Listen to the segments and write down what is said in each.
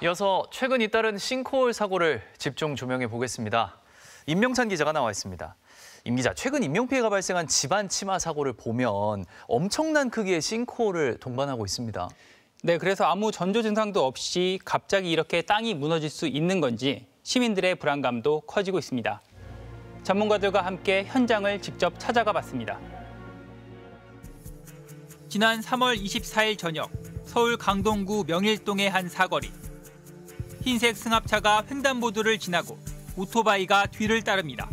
이어서 최근 잇따른 싱크홀 사고를 집중 조명해 보겠습니다. 임명찬 기자가 나와 있습니다. 임 기자, 최근 인명피해가 발생한 집안 침하 사고를 보면 엄청난 크기의 싱크홀을 동반하고 있습니다. 네, 그래서 아무 전조 증상도 없이 갑자기 이렇게 땅이 무너질 수 있는 건지 시민들의 불안감도 커지고 있습니다. 전문가들과 함께 현장을 직접 찾아가 봤습니다. 지난 3월 24일 저녁 서울 강동구 명일동의 한 사거리. 흰색 승합차가 횡단보도를 지나고 오토바이가 뒤를 따릅니다.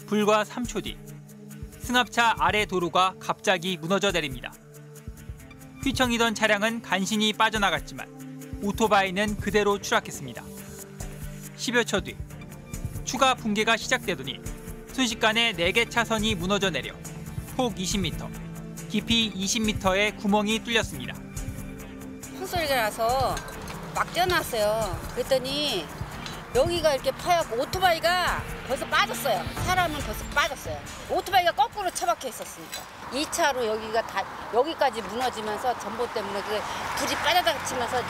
불과 3초 뒤 승합차 아래 도로가 갑자기 무너져 내립니다. 휘청이던 차량은 간신히 빠져나갔지만 오토바이는 그대로 추락했습니다. 10여 초 뒤 추가 붕괴가 시작되더니 순식간에 4개 차선이 무너져 내려 폭 20m, 깊이 20m의 구멍이 뚫렸습니다. 큰 소리가 나서 막 뛰어났어요. 그랬더니 여기가 이렇게 파였고 오토바이가 벌써 빠졌어요. 사람은 벌써 빠졌어요. 오토바이가 거꾸로 처박혀 있었으니까. 2차로 여기까지 무너지면서 전보 때문에 불이 빠져닥치면서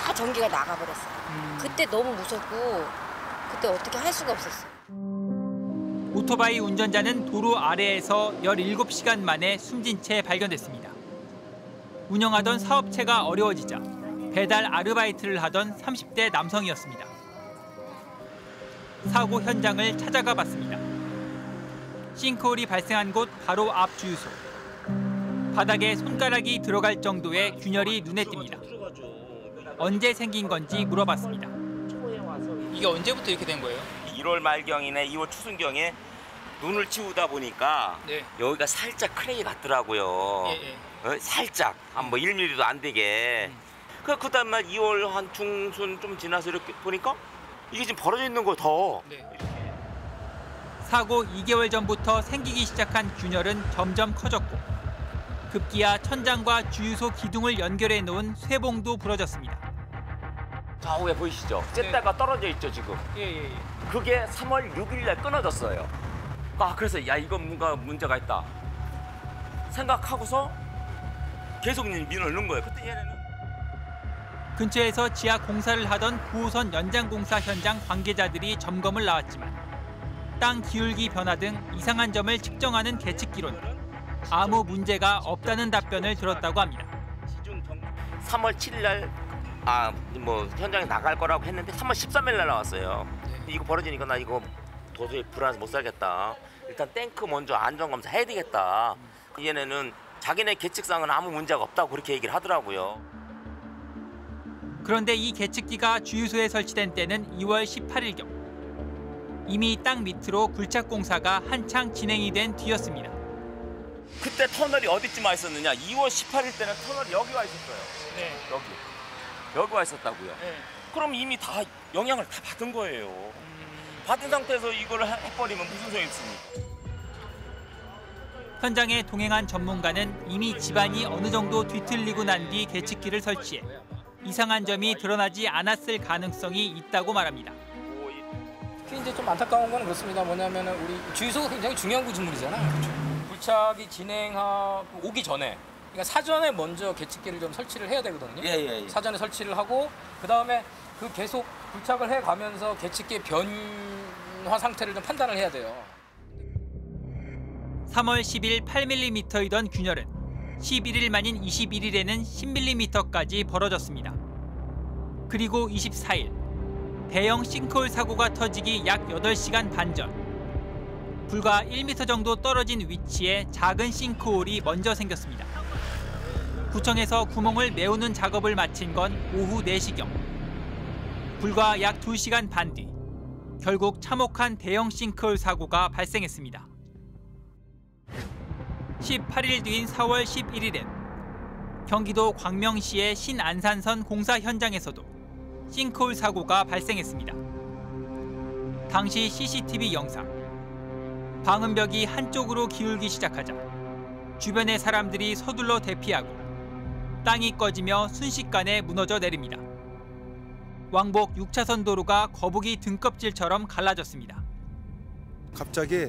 다 전기가 나가버렸어요. 그때 너무 무섭고 그때 어떻게 할 수가 없었어요. 오토바이 운전자는 도로 아래에서 17시간 만에 숨진 채 발견됐습니다. 운영하던 사업체가 어려워지자 배달 아르바이트를 하던 30대 남성이었습니다. 사고 현장을 찾아가 봤습니다. 싱크홀이 발생한 곳 바로 앞 주유소. 바닥에 손가락이 들어갈 정도의 균열이 눈에 띕니다. 언제 생긴 건지 물어봤습니다. 이게 언제부터 이렇게 된 거예요? 1월 말경이나 2월 초순경에 눈을 치우다 보니까 여기가 살짝 크랙이 갔더라고요. 살짝, 한 뭐 1mm도 안 되게. 그 다음 날 2월 한 중순 좀 지나서 이렇게 보니까 이게 지금 벌어져 있는 거 더. 사고 2개월 전부터 생기기 시작한 균열은 점점 커졌고 급기야 천장과 주유소 기둥을 연결해 놓은 쇠봉도 부러졌습니다. 좌우에 보이시죠? 쬐다가 떨어져 있죠 지금. 그게 3월 6일 날 끊어졌어요. 그래서 야 이건 뭔가 문제가 있다 생각하고서 계속 민을 넣은 거예요. 그때 얘네는 근처에서 지하 공사를 하던 9호선 연장공사 현장 관계자들이 점검을 나왔지만 땅 기울기 변화 등 이상한 점을 측정하는 계측기로는 아무 문제가 없다는 답변을 들었다고 합니다. 3월 7일 날 현장에 나갈 거라고 했는데 3월 13일 날 나왔어요. 이거 벌어지니까 나 이거 도저히 불안해서 못 살겠다. 일단 탱크 먼저 안전검사 해야 되겠다. 얘네는 자기네 계측상은 아무 문제가 없다고 그렇게 얘기를 하더라고요. 그런데 이 계측기가 주유소에 설치된 때는 2월 18일경. 이미 땅 밑으로 굴착 공사가 한창 진행이 된 뒤였습니다. 그때 터널이 어디쯤 와 있었느냐? 2월 18일 때는 터널이 여기 와 있었어요. 여기 와 있었다고요. 그럼 이미 다 영향을 다 받은 거예요. 받은 상태에서 이걸 해버리면 무슨 소용이 있습니까? 현장에 동행한 전문가는 이미 집안이 어느 정도 뒤틀리고 난 뒤 계측기를 설치해 이상한 점이 드러나지 않았을 가능성이 있다고 말합니다. 특히 이제 좀 안타까운 건 그렇습니다. 뭐냐면은 우리 주유소가 굉장히 중요한 구조물이잖아요. 굴착이 오기 전에, 그러니까 사전에 먼저 계측기를 좀 설치를 해야 되거든요. 사전에 설치를 하고 그 다음에 그 계속 굴착을 해가면서 계측기의 변화 상태를 좀 판단을 해야 돼요. 3월 10일 8mm이던 균열은 11일 만인 21일에는 10mm까지 벌어졌습니다. 그리고 24일 대형 싱크홀 사고가 터지기 약 8시간 반 전. 불과 1m 정도 떨어진 위치에 작은 싱크홀이 먼저 생겼습니다. 구청에서 구멍을 메우는 작업을 마친 건 오후 4시경. 불과 약 2시간 반 뒤 결국 참혹한 대형 싱크홀 사고가 발생했습니다. 18일 뒤인 4월 11일엔 경기도 광명시의 신안산선 공사 현장에서도 싱크홀 사고가 발생했습니다. 당시 CCTV 영상. 방음벽이 한쪽으로 기울기 시작하자 주변의 사람들이 서둘러 대피하고 땅이 꺼지며 순식간에 무너져 내립니다. 왕복 6차선 도로가 거북이 등껍질처럼 갈라졌습니다. 갑자기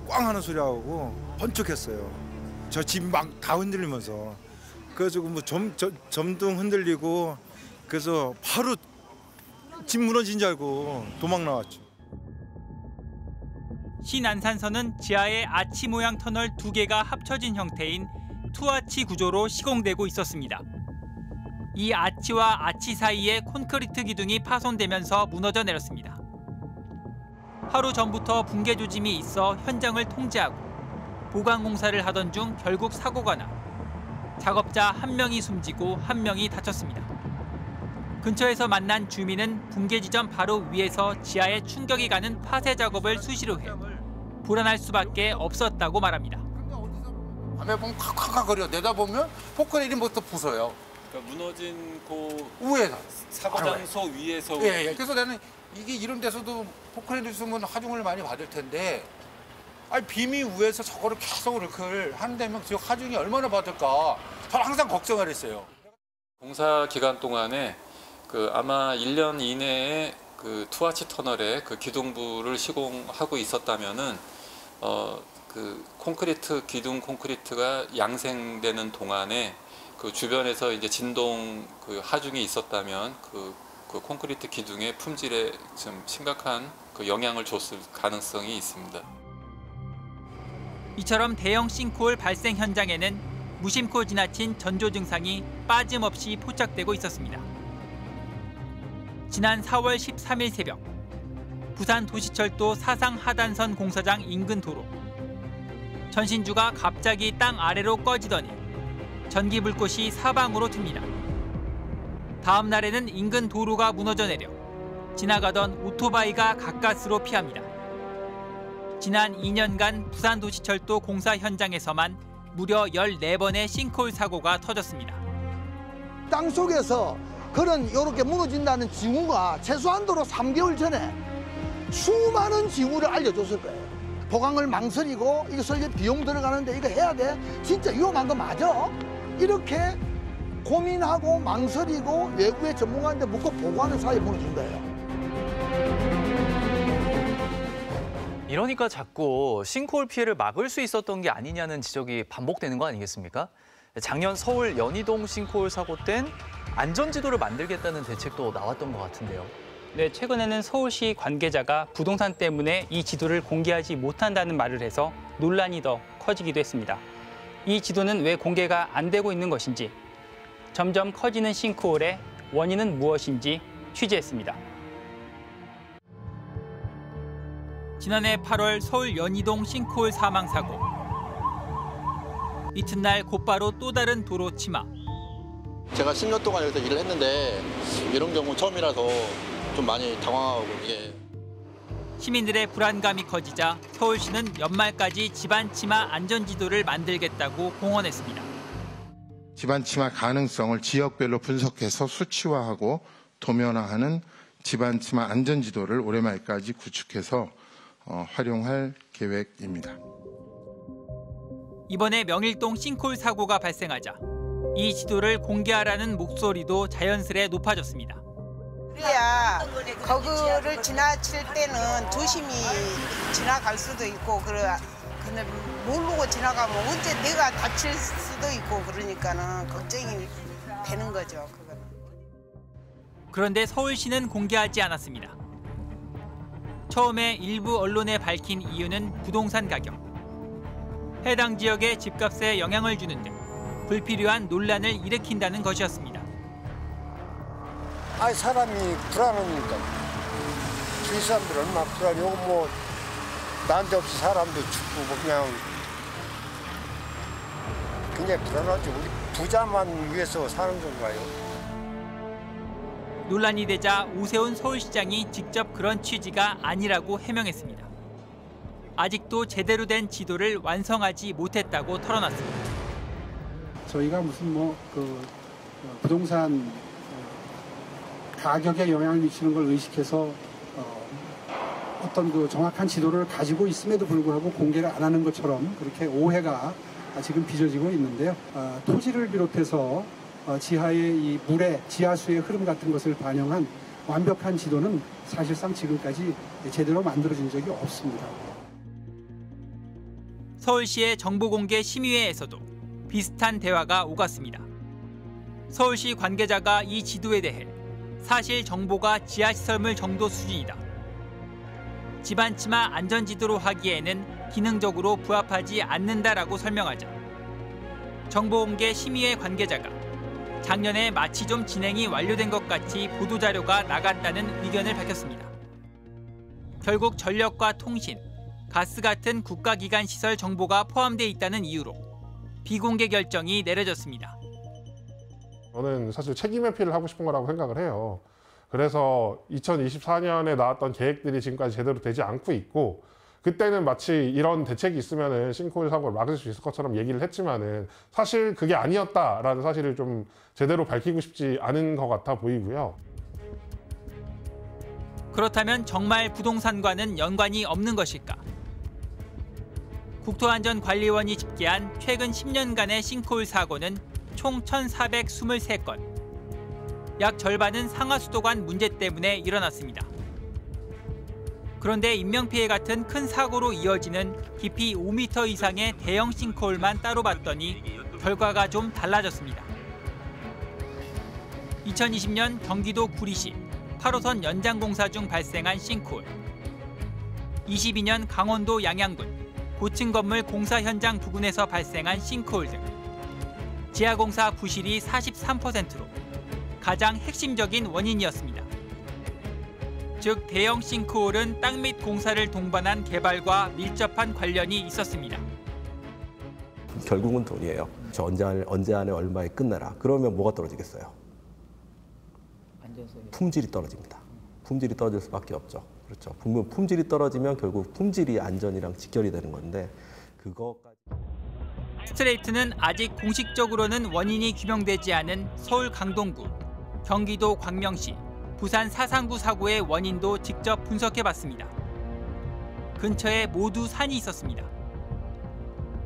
꽝 하는 소리하고 번쩍했어요. 저 집 막 다 흔들리면서. 그래가지고 뭐 점등 흔들리고 그래서 바로 집 무너진 줄 알고 도망 나왔죠. 신안산선은 지하에 아치 모양 터널 2개가 합쳐진 형태인 투아치 구조로 시공되고 있었습니다. 이 아치와 아치 사이에 콘크리트 기둥이 파손되면서 무너져 내렸습니다. 하루 전부터 붕괴 조짐이 있어 현장을 통제하고 보강 공사를 하던 중 결국 사고가 나 작업자 1명이 숨지고 1명이 다쳤습니다. 근처에서 만난 주민은 붕괴 지점 바로 위에서 지하에 충격이 가는 파쇄 작업을 수시로 해 불안할 수밖에 없었다고 말합니다. 밤에 보면 콱콱콱거려. 내다보면 포크레인부터 부서요. 그러니까 무너진 그 위에서. 사고 장소 위에서. 예. 그래서 나는 이게 이런 데서도 포크레인 있으면 하중을 많이 받을 텐데, 아니 빔이 위에서 저거를 계속 이렇게 한다면 그 하중이 얼마나 받을까? 저는 항상 걱정을 했어요. 공사 기간 동안에 아마 1년 이내에 그 투아치 터널에 그 기둥부를 시공하고 있었다면은 그 콘크리트 기둥 콘크리트가 양생되는 동안에 그 주변에서 이제 진동 그 하중이 있었다면 그 콘크리트 기둥의 품질에 좀 심각한 그 영향을 줬을 가능성이 있습니다. 이처럼 대형 싱크홀 발생 현장에는 무심코 지나친 전조 증상이 빠짐없이 포착되고 있었습니다. 지난 4월 13일 새벽 부산도시철도 사상하단선 공사장 인근 도로. 전신주가 갑자기 땅 아래로 꺼지더니 전기 불꽃이 사방으로 튑니다. 다음 날에는 인근 도로가 무너져 내려 지나가던 오토바이가 가까스로 피합니다. 지난 2년간 부산도시철도 공사 현장에서만 무려 14번의 싱크홀 사고가 터졌습니다. 땅 속에서 그런 이렇게 무너진다는 징후가 최소한도로 3개월 전에 수많은 징후를 알려줬을 거예요. 보강을 망설이고 이것을 이제 비용 들어가는데 이거 해야 돼? 진짜 위험한 거 맞아? 이렇게 고민하고 망설이고 외부의 전문가한테 묻고 보고하는 사이에 무너진 거예요. 이러니까 자꾸 싱크홀 피해를 막을 수 있었던 게 아니냐는 지적이 반복되는 거 아니겠습니까? 작년 서울 연희동 싱크홀 사고 땐 안전지도를 만들겠다는 대책도 나왔던 것 같은데요. 네, 최근에는 서울시 관계자가 부동산 때문에 이 지도를 공개하지 못한다는 말을 해서 논란이 더 커지기도 했습니다. 이 지도는 왜 공개가 안 되고 있는 것인지, 점점 커지는 싱크홀의 원인은 무엇인지 취재했습니다. 지난해 8월 서울 연희동 싱크홀 사망 사고. 이튿날 곧바로 또 다른 도로 침하. 제가 10년 동안 여기서 일을 했는데 이런 경우 처음이라서 좀 많이 당황하고 이게. 시민들의 불안감이 커지자 서울시는 연말까지 집안 침하 안전지도를 만들겠다고 공언했습니다. 집안 침하 가능성을 지역별로 분석해서 수치화하고 도면화하는 집안 침하 안전지도를 올해 말까지 구축해서 활용할 계획입니다. 이번에 명일동 싱크홀 사고가 발생하자 이 지도를 공개하라는 목소리도 자연스레 높아졌습니다. 그래야 거기를 지나칠 때는 조심히 지나갈 수도 있고 근데 모르고 지나가면 언제 내가 다칠 수도 있고 그러니까는 걱정이 되는 거죠. 그거는. 그런데 서울시는 공개하지 않았습니다. 처음에 일부 언론에 밝힌 이유는 부동산 가격. 해당 지역의 집값에 영향을 주는 등 불필요한 논란을 일으킨다는 것이었습니다. 아니 사람이 불안하니까 주위 사람들 얼마나 불안해. 요거 뭐 난데없이 사람도 죽고 그냥 굉장히 불안하죠. 우리 부자만 위해서 사는 건가요? 논란이 되자 오세훈 서울시장이 직접 그런 취지가 아니라고 해명했습니다. 아직도 제대로 된 지도를 완성하지 못했다고 털어놨습니다. 저희가 무슨 부동산 가격에 영향을 미치는 걸 의식해서 어떤 그 정확한 지도를 가지고 있음에도 불구하고 공개를 안 하는 것처럼 그렇게 오해가 지금 빚어지고 있는데요. 토지를 비롯해서 지하의 이 물의 지하수의 흐름 같은 것을 반영한 완벽한 지도는 사실상 지금까지 제대로 만들어진 적이 없습니다. 서울시의 정보공개 심의회에서도 비슷한 대화가 오갔습니다. 서울시 관계자가 이 지도에 대해 사실 정보가 지하시설물 정도 수준이다. 집안치마 안전지도로 하기에는 기능적으로 부합하지 않는다라고 설명하자 정보공개 심의회 관계자가 작년에 마치 좀 진행이 완료된 것 같이 보도자료가 나갔다는 의견을 밝혔습니다. 결국 전력과 통신, 가스 같은 국가기관 시설 정보가 포함돼 있다는 이유로 비공개 결정이 내려졌습니다. 저는 사실 책임 회피를 하고 싶은 거라고 생각을 해요. 그래서 2024년에 나왔던 계획들이 지금까지 제대로 되지 않고 있고 그때는 마치 이런 대책이 있으면 싱크홀 사고를 막을 수 있을 것처럼 얘기를 했지만은 사실 그게 아니었다라는 사실을 좀 제대로 밝히고 싶지 않은 것 같아 보이고요. 그렇다면 정말 부동산과는 연관이 없는 것일까? 국토안전관리원이 집계한 최근 10년간의 싱크홀 사고는 총 1,423건. 약 절반은 상하수도관 문제 때문에 일어났습니다. 그런데 인명피해 같은 큰 사고로 이어지는 깊이 5m 이상의 대형 싱크홀만 따로 봤더니 결과가 좀 달라졌습니다. 2020년 경기도 구리시 8호선 연장공사 중 발생한 싱크홀. 22년 강원도 양양군 고층 건물 공사 현장 부근에서 발생한 싱크홀 등 지하공사 부실이 43%로 가장 핵심적인 원인이었습니다. 즉 대형 싱크홀은 땅 및 공사를 동반한 개발과 밀접한 관련이 있었습니다. 결국은 돈이에요. 저 언제 안에 얼마에 끝내라. 그러면 뭐가 떨어지겠어요? 품질이 떨어집니다. 품질이 떨어질 수밖에 없죠. 그렇죠. 품질이 떨어지면 결국 품질이 안전이랑 직결이 되는 건데 그거까지. 스트레이트는 아직 공식적으로는 원인이 규명되지 않은 서울 강동구, 경기도 광명시, 부산 사상구 사고의 원인도 직접 분석해봤습니다. 근처에 모두 산이 있었습니다.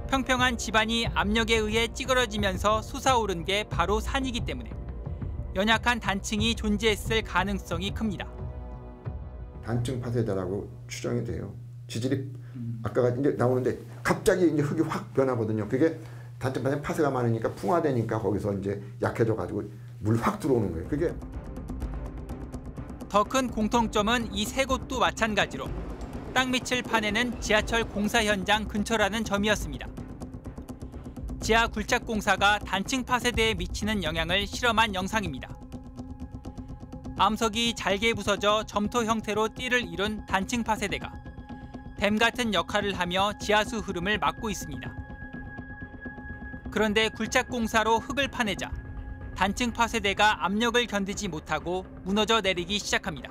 평평한 집안이 압력에 의해 찌그러지면서 솟아오른 게 바로 산이기 때문에 연약한 단층이 존재했을 가능성이 큽니다. 단층 파쇄다라고 추정이 돼요. 지질이 아까 이제 나오는데 갑자기 이제 흙이 확 변하거든요. 그게 단층 파쇄가 많으니까 풍화되니까 거기서 이제 약해져 가지고 물 확 들어오는 거예요. 그게 더 큰 공통점은 이 세 곳도 마찬가지로 땅밑을 파내는 지하철 공사 현장 근처라는 점이었습니다. 지하 굴착 공사가 단층 파쇄대에 미치는 영향을 실험한 영상입니다. 암석이 잘게 부서져 점토 형태로 띠를 이룬 단층 파쇄대가 댐 같은 역할을 하며 지하수 흐름을 막고 있습니다. 그런데 굴착 공사로 흙을 파내자 단층 파쇄대가 압력을 견디지 못하고 무너져 내리기 시작합니다.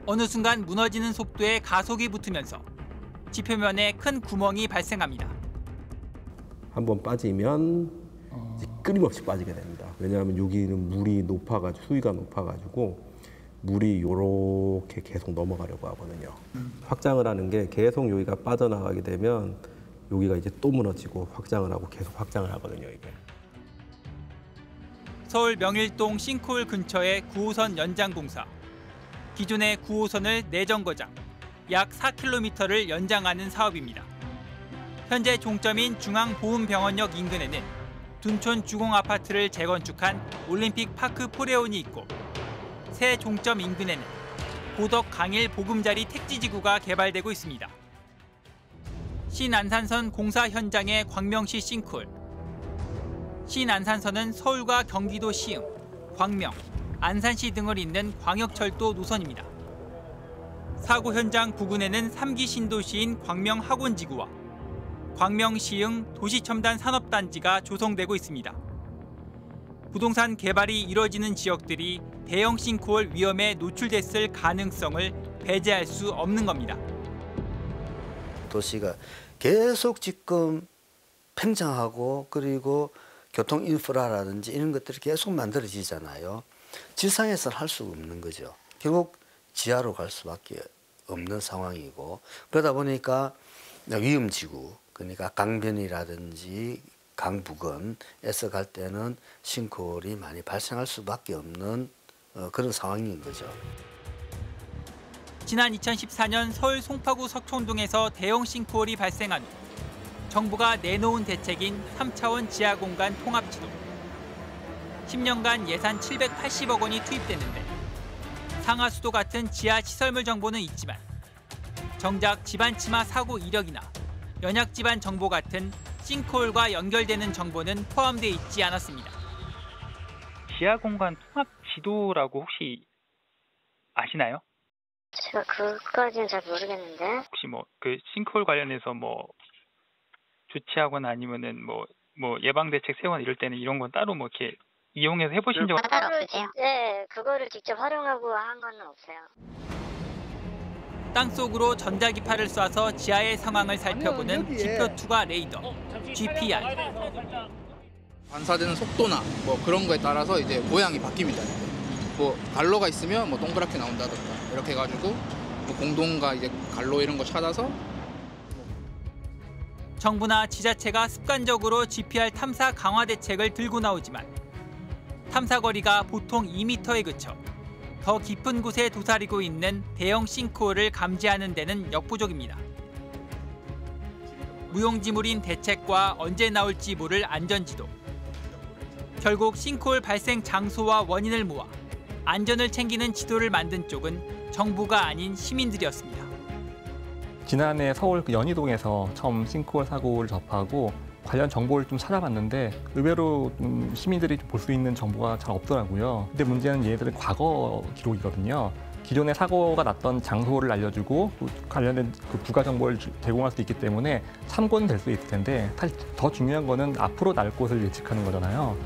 어느 순간 무너지는 속도에 가속이 붙으면서 지표면에 큰 구멍이 발생합니다. 한번 빠지면 이제 끊임없이 빠지게 됩니다. 왜냐하면 여기는 물이 높아가지고 수위가 높아가지고 물이 이렇게 계속 넘어가려고 하거든요. 확장을 하는 게 계속 여기가 빠져나가게 되면 여기가 이제 또 무너지고 확장을 하고 계속 확장을 하거든요. 이게. 서울 명일동 싱크홀 근처의 9호선 연장공사. 기존의 9호선을 내정거장 약 4km를 연장하는 사업입니다. 현재 종점인 중앙보훈병원역 인근에는 둔촌 주공아파트를 재건축한 올림픽 파크 포레온이 있고 새 종점 인근에는 고덕 강일 보금자리 택지지구가 개발되고 있습니다. 신안산선 공사 현장의 광명시 싱크홀. 신안산선은 서울과 경기도 시흥, 광명, 안산시 등을 잇는 광역철도 노선입니다. 사고 현장 부근에는 3기 신도시인 광명학원지구와 광명시흥 도시첨단 산업단지가 조성되고 있습니다. 부동산 개발이 이뤄지는 지역들이 대형 싱크홀 위험에 노출됐을 가능성을 배제할 수 없는 겁니다. 도시가 계속 지금 팽창하고 그리고 교통 인프라라든지 이런 것들이 계속 만들어지잖아요. 지상에서는 할 수가 없는 거죠. 결국 지하로 갈 수밖에 없는 상황이고 그러다 보니까 위험지구 그러니까 강변이라든지 강부근에서 갈 때는 싱크홀이 많이 발생할 수밖에 없는 그런 상황인 거죠. 지난 2014년 서울 송파구 석촌동에서 대형 싱크홀이 발생한 후 정부가 내놓은 대책인 3차원 지하공간 통합지도. 10년간 예산 780억 원이 투입됐는데 상하수도 같은 지하 시설물 정보는 있지만 정작 집안 침하 사고 이력이나 연약 집안 정보 같은 싱크홀과 연결되는 정보는 포함되어 있지 않았습니다. 지하 공간 통합 지도라고 혹시 아시나요? 제가 그까지는 잘 모르겠는데. 혹시 뭐 그 싱크홀 관련해서 뭐 조치하거나 아니면은 뭐 예방 대책 세우거나 이럴 때는 이런 건 따로 뭐 이렇게 이용해서 해보신 적 없어요? 네, 그거를 직접 활용하고 한 건 없어요. 땅속으로 전자기파를 쏴서 지하의 상황을 살펴보는 지표 투과 레이더, GPR. 반사되는 속도나 뭐 그런 거에 따라서 이제 모양이 바뀝니다. 뭐 갈로가 있으면 뭐 동그랗게 나온다든가 이렇게 해가지고 뭐 공동과 이제 갈로 이런 거 찾아서. 정부나 지자체가 습관적으로 GPR 탐사 강화 대책을 들고 나오지만 탐사 거리가 보통 2m에 그쳐 더 깊은 곳에 도사리고 있는 대형 싱크홀을 감지하는 데는 역부족입니다. 무용지물인 대책과 언제 나올지 모를 안전지도. 결국 싱크홀 발생 장소와 원인을 모아 안전을 챙기는 지도를 만든 쪽은 정부가 아닌 시민들이었습니다. 지난해 서울 연희동에서 처음 싱크홀 사고를 접하고 관련 정보를 좀 찾아봤는데 의외로 시민들이 볼 수 있는 정보가 잘 없더라고요. 근데 문제는 얘네들은 과거 기록이거든요. 기존에 사고가 났던 장소를 알려주고 관련된 그 부가 정보를 제공할 수 있기 때문에 참고는 될 수 있을 텐데 사실 더 중요한 거는 앞으로 날 곳을 예측하는 거잖아요.